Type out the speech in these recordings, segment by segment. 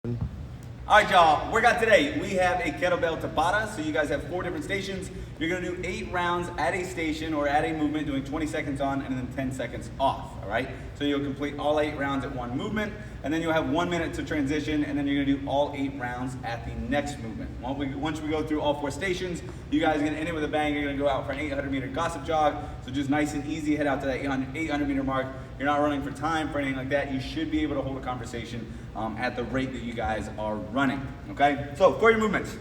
All right, y'all, workout today. We have a kettlebell Tabata, so you guys have 4 different stations. You're gonna do 8 rounds at a station or at a movement, doing 20 seconds on and then 10 seconds off, all right? So you'll complete all 8 rounds at one movement, and then you'll have 1 minute to transition, and then you're gonna do all 8 rounds at the next movement. Once we go through all 4 stations, you guys are gonna end it with a bang. You're gonna go out for an 800-meter gossip jog, so just nice and easy, head out to that 800-meter mark. You're not running for time for anything like that. You should be able to hold a conversation at the rate that you guys are running, okay? So for your movements,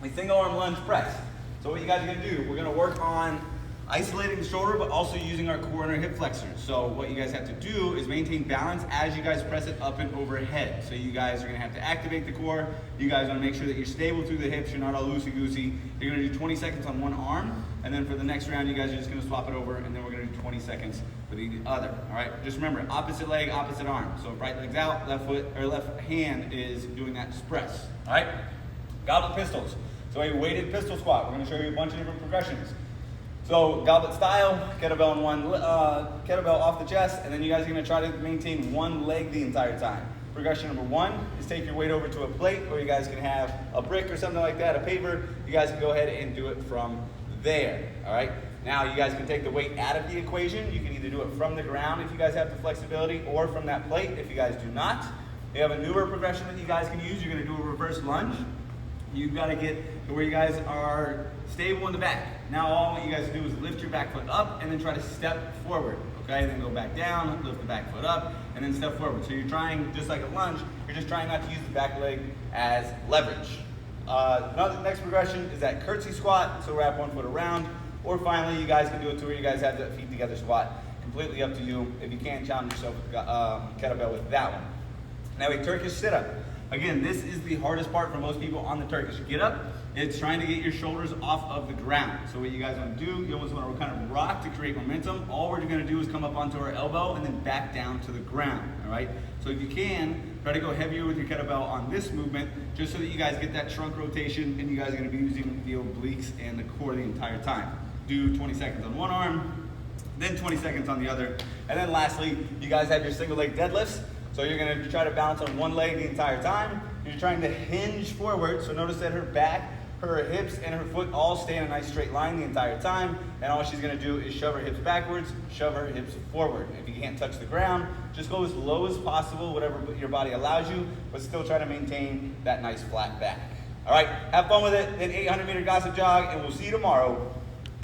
a single arm lunge press. So what you guys are gonna do, we're gonna work on isolating the shoulder, but also using our core and our hip flexors. So what you guys have to do is maintain balance as you guys press it up and overhead. So you guys are gonna have to activate the core. You guys wanna make sure that you're stable through the hips, you're not all loosey-goosey. You're gonna do 20 seconds on one arm, and then for the next round, you guys are just gonna swap it over, and then we're gonna do 20 seconds for the other, all right? Just remember, opposite leg, opposite arm. So right leg's out, left foot, or left hand is doing that press, all right? Goblet pistols. So a weighted pistol squat. We're gonna show you a bunch of different progressions. So goblet style, kettlebell in one, kettlebell off the chest, and then you guys are gonna try to maintain one leg the entire time. Progression number 1 is take your weight over to a plate, or you guys can have a brick or something like that, a paver. You guys can go ahead and do it from there, all right? Now you guys can take the weight out of the equation. You can either do it from the ground if you guys have the flexibility, or from that plate if you guys do not. You have a newer progression that you guys can use. You're gonna do a reverse lunge. You've got to get to where you guys are stable in the back. Now all what you guys do is lift your back foot up and then try to step forward, okay? Then go back down, lift the back foot up, and then step forward. So you're trying, just like a lunge, you're just trying not to use the back leg as leverage. Next progression is that curtsy squat, so wrap one foot around, or finally you guys can do it to where you guys have that feet together squat. Completely up to you. If you can't, challenge yourself with kettlebell with that one. Now a Turkish sit-up. Again, this is the hardest part for most people on the Turkish get-up. It's trying to get your shoulders off of the ground. So what you guys want to do, you almost want to kind of rock to create momentum. All we're going to do is come up onto our elbow and then back down to the ground, all right? So if you can, try to go heavier with your kettlebell on this movement, just so that you guys get that trunk rotation, and you guys are going to be using the obliques and the core the entire time. Do 20 seconds on one arm, then 20 seconds on the other. And then lastly, you guys have your single leg deadlifts. So you're gonna try to balance on one leg the entire time. You're trying to hinge forward, so notice that her back, her hips, and her foot all stay in a nice straight line the entire time, and all she's gonna do is shove her hips backwards, shove her hips forward. If you can't touch the ground, just go as low as possible, whatever your body allows you, but still try to maintain that nice flat back. All right, have fun with it, then 800-meter gossip jog, and we'll see you tomorrow.